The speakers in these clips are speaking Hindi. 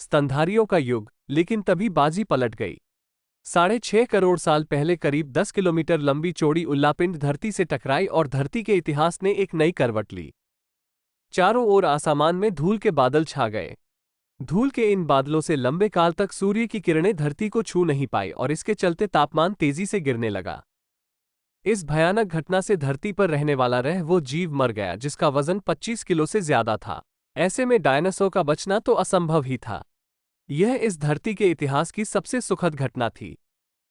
स्तनधारियों का युग। लेकिन तभी बाजी पलट गई। 6.5 करोड़ साल पहले करीब 10 किलोमीटर लंबी चौड़ी उल्लापिंड धरती से टकराई और धरती के इतिहास ने एक नई करवट ली। चारों ओर आसमान में धूल के बादल छा गए। धूल के इन बादलों से लंबे काल तक सूर्य की किरणें धरती को छू नहीं पाई और इसके चलते तापमान तेजी से गिरने लगा। इस भयानक घटना से धरती पर रहने वाला वो जीव मर गया जिसका वजन 25 किलो से ज्यादा था। ऐसे में डायनासोर का बचना तो असंभव ही था। यह इस धरती के इतिहास की सबसे सुखद घटना थी।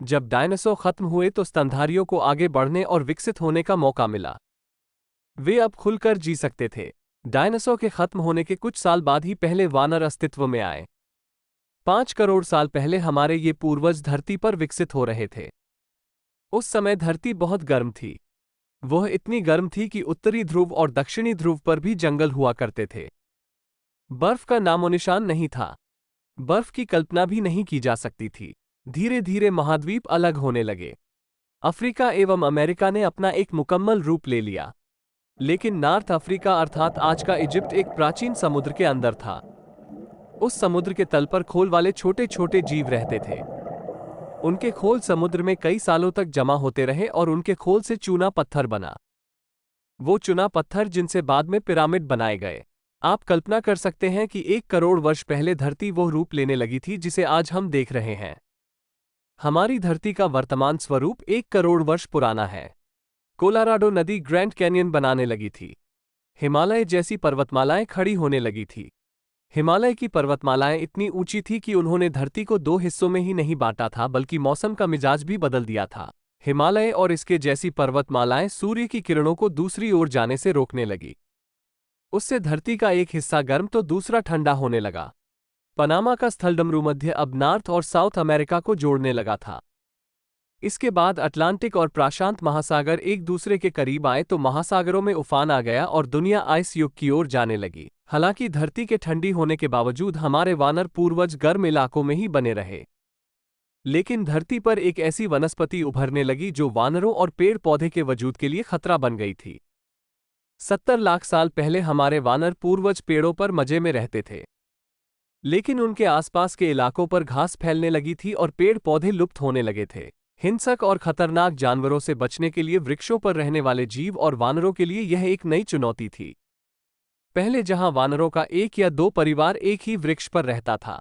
जब डायनासोर खत्म हुए तो स्तनधारियों को आगे बढ़ने और विकसित होने का मौका मिला। वे अब खुलकर जी सकते थे। डायनासोर के खत्म होने के कुछ साल बाद ही पहले वानर अस्तित्व में आए। 5 करोड़ साल पहले हमारे ये पूर्वज धरती पर विकसित हो रहे थे। उस समय धरती बहुत गर्म थी। वह इतनी गर्म थी कि उत्तरी ध्रुव और दक्षिणी ध्रुव पर भी जंगल हुआ करते थे। बर्फ का नामोनिशान नहीं था। बर्फ की कल्पना भी नहीं की जा सकती थी। धीरे धीरे महाद्वीप अलग होने लगे। अफ्रीका एवं अमेरिका ने अपना एक मुकम्मल रूप ले लिया। लेकिन नॉर्थ अफ्रीका अर्थात आज का इजिप्ट एक प्राचीन समुद्र के अंदर था। उस समुद्र के तल पर खोल वाले छोटे छोटे जीव रहते थे। उनके खोल समुद्र में कई सालों तक जमा होते रहे और उनके खोल से चूना पत्थर बना। वो चूना पत्थर जिनसे बाद में पिरामिड बनाए गए। आप कल्पना कर सकते हैं कि 1 करोड़ वर्ष पहले धरती वो रूप लेने लगी थी जिसे आज हम देख रहे हैं। हमारी धरती का वर्तमान स्वरूप 1 करोड़ वर्ष पुराना है। कोलोराडो नदी ग्रैंड कैनियन बनाने लगी थी। हिमालय जैसी पर्वतमालाएं खड़ी होने लगी थी। हिमालय की पर्वतमालाएं इतनी ऊंची थी कि उन्होंने धरती को 2 हिस्सों में ही नहीं बांटा था बल्कि मौसम का मिजाज भी बदल दिया था। हिमालय और इसके जैसी पर्वतमालाएं सूर्य की किरणों को दूसरी ओर जाने से रोकने लगी। उससे धरती का एक हिस्सा गर्म तो दूसरा ठंडा होने लगा। पनामा का स्थलडमरूमध्य अब नॉर्थ और साउथ अमेरिका को जोड़ने लगा था। इसके बाद अटलांटिक और प्रशांत महासागर एक दूसरे के करीब आए तो महासागरों में उफान आ गया और दुनिया आइस युग की ओर जाने लगी। हालांकि धरती के ठंडी होने के बावजूद हमारे वानर पूर्वज गर्म इलाकों में ही बने रहे। लेकिन धरती पर एक ऐसी वनस्पति उभरने लगी जो वानरों और पेड़ पौधे के वजूद के लिए खतरा बन गई थी। 70 लाख साल पहले हमारे वानर पूर्वज पेड़ों पर मजे में रहते थे। लेकिन उनके आसपास के इलाकों पर घास फैलने लगी थी और पेड़ पौधे लुप्त होने लगे थे। हिंसक और खतरनाक जानवरों से बचने के लिए वृक्षों पर रहने वाले जीव और वानरों के लिए यह एक नई चुनौती थी। पहले जहां वानरों का 1 या 2 परिवार एक ही वृक्ष पर रहता था,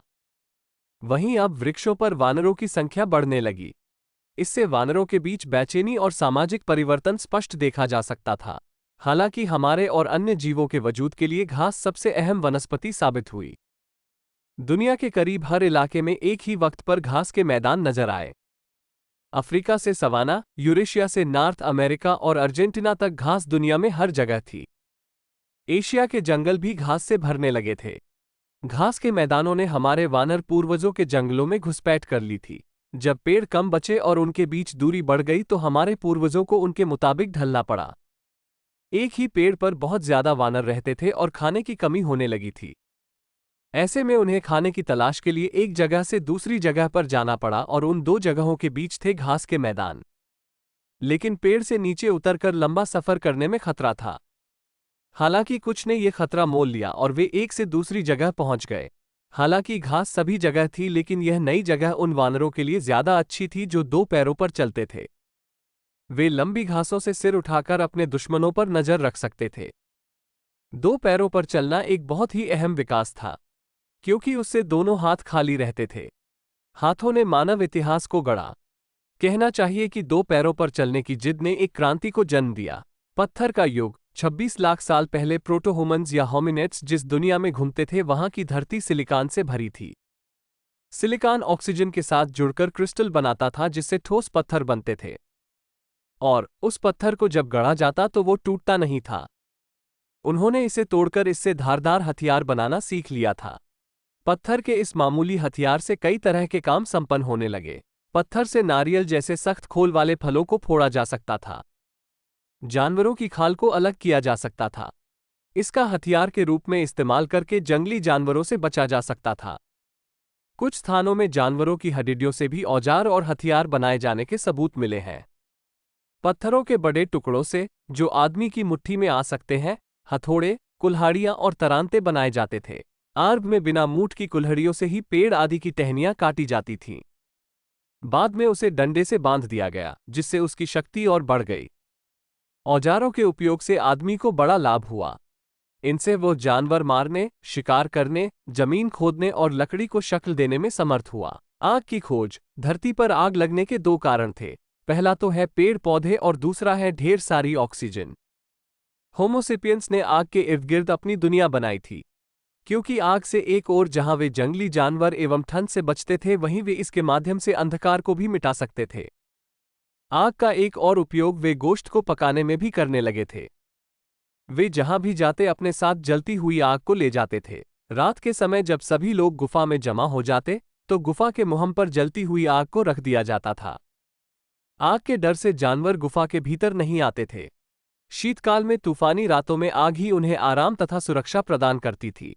वहीं अब वृक्षों पर वानरों की संख्या बढ़ने लगी। इससे वानरों के बीच बेचैनी और सामाजिक परिवर्तन स्पष्ट देखा जा सकता था। हालांकि हमारे और अन्य जीवों के वजूद के लिए घास सबसे अहम वनस्पति साबित हुई। दुनिया के करीब हर इलाके में एक ही वक्त पर घास के मैदान नजर आए। अफ्रीका से सवाना, यूरेशिया से नॉर्थ अमेरिका और अर्जेंटीना तक घास दुनिया में हर जगह थी। एशिया के जंगल भी घास से भरने लगे थे। घास के मैदानों ने हमारे वानर पूर्वजों के जंगलों में घुसपैठ कर ली थी। जब पेड़ कम बचे और उनके बीच दूरी बढ़ गई तो हमारे पूर्वजों को उनके मुताबिक ढलना पड़ा। एक ही पेड़ पर बहुत ज्यादा वानर रहते थे और खाने की कमी होने लगी थी। ऐसे में उन्हें खाने की तलाश के लिए एक जगह से दूसरी जगह पर जाना पड़ा और उन 2 जगहों के बीच थे घास के मैदान। लेकिन पेड़ से नीचे उतरकर लंबा सफर करने में खतरा था। हालांकि कुछ ने यह खतरा मोल लिया और वे एक से दूसरी जगह पहुंच गए। हालांकि घास सभी जगह थी लेकिन यह नई जगह उन वानरों के लिए ज्यादा अच्छी थी जो 2 पैरों पर चलते थे। वे लंबी घासों से सिर उठाकर अपने दुश्मनों पर नजर रख सकते थे। 2 पैरों पर चलना एक बहुत ही अहम विकास था, क्योंकि उससे दोनों हाथ खाली रहते थे। हाथों ने मानव इतिहास को गढ़ा। कहना चाहिए कि 2 पैरों पर चलने की जिद ने एक क्रांति को जन्म दिया। पत्थर का युग। 26 लाख साल पहले प्रोटोहोमन्स या होमिनेट्स जिस दुनिया में घूमते थे वहां की धरती सिलिकॉन से भरी थी। सिलिकॉन ऑक्सीजन के साथ जुड़कर क्रिस्टल बनाता था जिससे ठोस पत्थर बनते थे, और उस पत्थर को जब गढ़ा जाता तो वो टूटता नहीं था। उन्होंने इसे तोड़कर इससे धारदार हथियार बनाना सीख लिया था। पत्थर के इस मामूली हथियार से कई तरह के काम संपन्न होने लगे। पत्थर से नारियल जैसे सख्त खोल वाले फलों को फोड़ा जा सकता था। जानवरों की खाल को अलग किया जा सकता था। इसका हथियार के रूप में इस्तेमाल करके जंगली जानवरों से बचा जा सकता था। कुछ स्थानों में जानवरों की हड्डियों से भी औजार और हथियार बनाए जाने के सबूत मिले हैं। पत्थरों के बड़े टुकड़ों से, जो आदमी की मुट्ठी में आ सकते हैं, हथौड़े, कुल्हाड़ियां और तरांते बनाए जाते थे। आग में बिना मूठ की कुल्हड़ियों से ही पेड़ आदि की टहनियां काटी जाती थीं। बाद में उसे डंडे से बांध दिया गया, जिससे उसकी शक्ति और बढ़ गई। औजारों के उपयोग से आदमी को बड़ा लाभ हुआ। इनसे वो जानवर मारने, शिकार करने, जमीन खोदने और लकड़ी को शक्ल देने में समर्थ हुआ। आग की खोज। धरती पर आग लगने के दो कारण थे। पहला तो है पेड़ पौधे और दूसरा है ढेर सारी ऑक्सीजन। होमोसेपियंस ने आग के इर्द गिर्द अपनी दुनिया बनाई थी, क्योंकि आग से एक ओर जहां वे जंगली जानवर एवं ठंड से बचते थे, वहीं वे इसके माध्यम से अंधकार को भी मिटा सकते थे। आग का एक और उपयोग वे गोश्त को पकाने में भी करने लगे थे। वे जहां भी जाते अपने साथ जलती हुई आग को ले जाते थे। रात के समय जब सभी लोग गुफा में जमा हो जाते, तो गुफा के मुहम पर जलती हुई आग को रख दिया जाता था। आग के डर से जानवर गुफा के भीतर नहीं आते थे। शीतकाल में तूफानी रातों में आग ही उन्हें आराम तथा सुरक्षा प्रदान करती थी।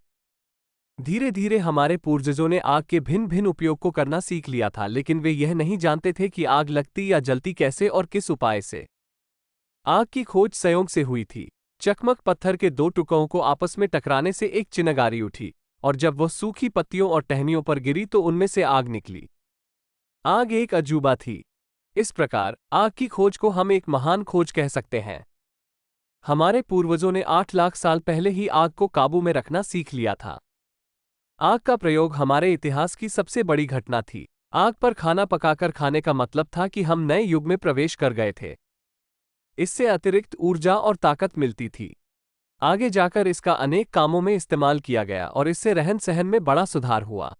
धीरे धीरे हमारे पूर्वजों ने आग के भिन्न भिन्न उपयोग को करना सीख लिया था, लेकिन वे यह नहीं जानते थे कि आग लगती या जलती कैसे और किस उपाय से। आग की खोज संयोग से हुई थी। चकमक पत्थर के दो टुकड़ों को आपस में टकराने से एक चिनगारी उठी, और जब वह सूखी पत्तियों और टहनियों पर गिरी तो उनमें से आग निकली। आग एक अजूबा थी। इस प्रकार आग की खोज को हम एक महान खोज कह सकते हैं। हमारे पूर्वजों ने 8 लाख साल पहले ही आग को काबू में रखना सीख लिया था। आग का प्रयोग हमारे इतिहास की सबसे बड़ी घटना थी। आग पर खाना पकाकर खाने का मतलब था कि हम नए युग में प्रवेश कर गए थे। इससे अतिरिक्त ऊर्जा और ताकत मिलती थी। आगे जाकर इसका अनेक कामों में इस्तेमाल किया गया और इससे रहन सहन में बड़ा सुधार हुआ।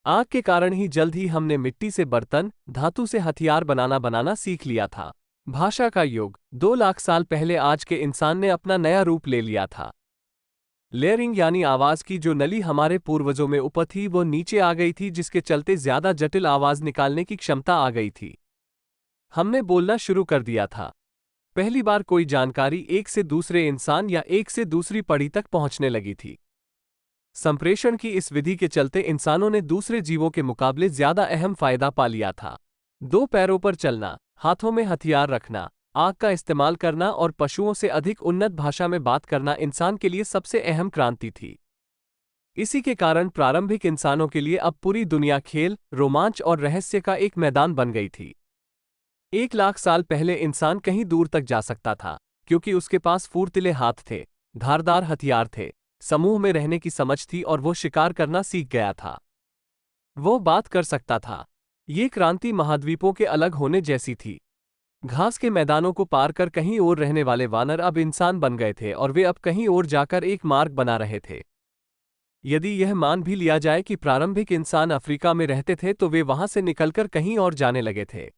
आग के कारण ही जल्द ही हमने मिट्टी से बर्तन, धातु से हथियार बनाना सीख लिया था। भाषा का युग। 2 लाख साल पहले आज के इंसान ने अपना नया रूप ले लिया था। लेयरिंग यानी आवाज की जो नली हमारे पूर्वजों में ऊपर थी वो नीचे आ गई थी, जिसके चलते ज्यादा जटिल आवाज निकालने की क्षमता आ गई थी। हमने बोलना शुरू कर दिया था। पहली बार कोई जानकारी एक से दूसरे इंसान या एक से दूसरी पड़ी तक पहुंचने लगी थी। संप्रेषण की इस विधि के चलते इंसानों ने दूसरे जीवों के मुकाबले ज्यादा अहम फायदा पा लिया था। 2 पैरों पर चलना, हाथों में हथियार रखना, आग का इस्तेमाल करना और पशुओं से अधिक उन्नत भाषा में बात करना इंसान के लिए सबसे अहम क्रांति थी। इसी के कारण प्रारंभिक इंसानों के लिए अब पूरी दुनिया खेल, रोमांच और रहस्य का एक मैदान बन गई थी। 1 लाख साल पहले इंसान कहीं दूर तक जा सकता था, क्योंकि उसके पास फुर्तीले हाथ थे, धारदार हथियार थे, समूह में रहने की समझ थी और वो शिकार करना सीख गया था। वो बात कर सकता था। ये क्रांति महाद्वीपों के अलग होने जैसी थी। घास के मैदानों को पार कर कहीं और रहने वाले वानर अब इंसान बन गए थे और वे अब कहीं और जाकर एक मार्ग बना रहे थे। यदि यह मान भी लिया जाए कि प्रारंभिक इंसान अफ्रीका में रहते थे, तो वे वहां से निकलकर कहीं और जाने लगे थे।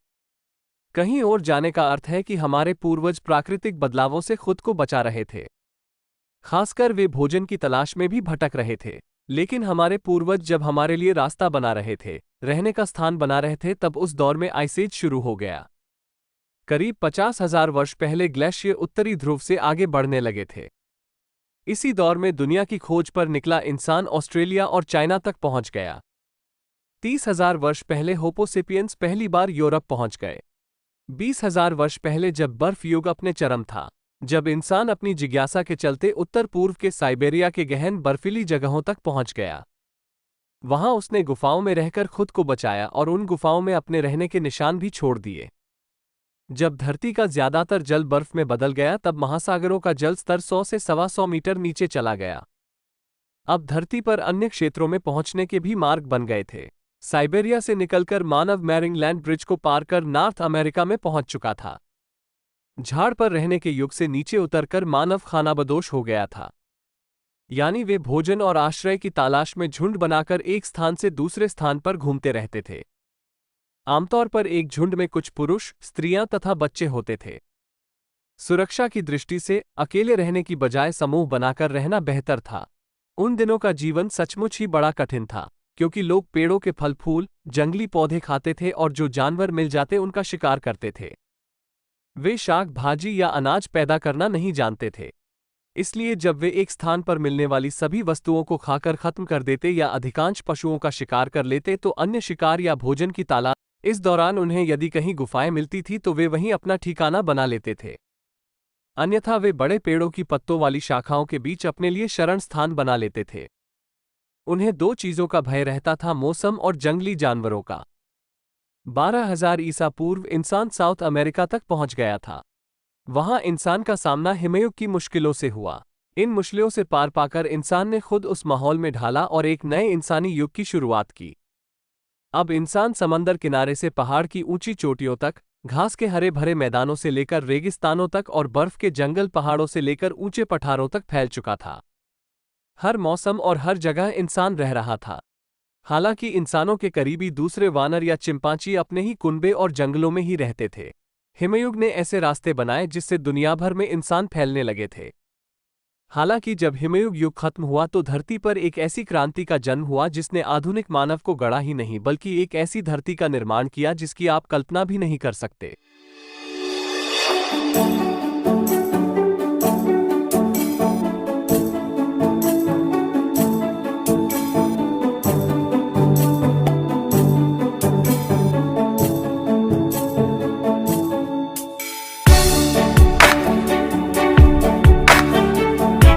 कहीं और जाने का अर्थ है कि हमारे पूर्वज प्राकृतिक बदलावों से खुद को बचा रहे थे। खासकर वे भोजन की तलाश में भी भटक रहे थे। लेकिन हमारे पूर्वज जब हमारे लिए रास्ता बना रहे थे, रहने का स्थान बना रहे थे, तब उस दौर में आइस एज शुरू हो गया। करीब 50,000 वर्ष पहले ग्लेशियर उत्तरी ध्रुव से आगे बढ़ने लगे थे। इसी दौर में दुनिया की खोज पर निकला इंसान ऑस्ट्रेलिया और चाइना तक पहुंच गया। 30,000 वर्ष पहले होमोसेपियंस पहली बार यूरोप पहुंच गए। 20,000 वर्ष पहले जब बर्फ युग अपने चरम था, जब इंसान अपनी जिज्ञासा के चलते उत्तर पूर्व के साइबेरिया के गहन बर्फीली जगहों तक पहुंच गया। वहां उसने गुफाओं में रहकर खुद को बचाया और उन गुफाओं में अपने रहने के निशान भी छोड़ दिए। जब धरती का ज्यादातर जल बर्फ में बदल गया, तब महासागरों का जल स्तर 100 से 125 मीटर नीचे चला गया। अब धरती पर अन्य क्षेत्रों में पहुंचने के भी मार्ग बन गए थे। साइबेरिया से निकलकर मानव मैरिंग लैंड ब्रिज को पार कर नॉर्थ अमेरिका में पहुंच चुका था। झाड़ पर रहने के युग से नीचे उतरकर मानव खानाबदोश हो गया था। यानी वे भोजन और आश्रय की तलाश में झुंड बनाकर एक स्थान से दूसरे स्थान पर घूमते रहते थे। आमतौर पर एक झुंड में कुछ पुरुष, स्त्रियां तथा बच्चे होते थे। सुरक्षा की दृष्टि से अकेले रहने की बजाय समूह बनाकर रहना बेहतर था। उन दिनों का जीवन सचमुच ही बड़ा कठिन था, क्योंकि लोग पेड़ों के फल फूल, जंगली पौधे खाते थे और जो जानवर मिल जाते उनका शिकार करते थे। वे शाक भाजी या अनाज पैदा करना नहीं जानते थे। इसलिए जब वे एक स्थान पर मिलने वाली सभी वस्तुओं को खाकर खत्म कर देते या अधिकांश पशुओं का शिकार कर लेते, तो अन्य शिकार या भोजन की तलाश। इस दौरान उन्हें यदि कहीं गुफाएं मिलती थी तो वे वहीं अपना ठिकाना बना लेते थे। अन्यथा वे बड़े पेड़ों की पत्तों वाली शाखाओं के बीच अपने लिए शरण स्थान बना लेते थे। उन्हें दो चीजों का भय रहता था, मौसम और जंगली जानवरों का। 12,000 ईसा पूर्व इंसान साउथ अमेरिका तक पहुंच गया था। वहां इंसान का सामना हिमयुग की मुश्किलों से हुआ। इन मुश्किलों से पार पाकर इंसान ने खुद उस माहौल में ढाला और एक नए इंसानी युग की शुरुआत की। अब इंसान समंदर किनारे से पहाड़ की ऊंची चोटियों तक, घास के हरे भरे मैदानों से लेकर रेगिस्तानों तक और बर्फ के जंगल पहाड़ों से लेकर ऊंचे पठारों तक फैल चुका था। हर मौसम और हर जगह इंसान रह रहा था। हालांकि इंसानों के करीबी दूसरे वानर या चिंपांजी अपने ही कुनबे और जंगलों में ही रहते थे। हिमयुग ने ऐसे रास्ते बनाए जिससे दुनिया भर में इंसान फैलने लगे थे। हालांकि जब हिमयुग युग खत्म हुआ तो धरती पर एक ऐसी क्रांति का जन्म हुआ जिसने आधुनिक मानव को गढ़ा ही नहीं बल्कि एक ऐसी धरती का निर्माण किया जिसकी आप कल्पना भी नहीं कर सकते।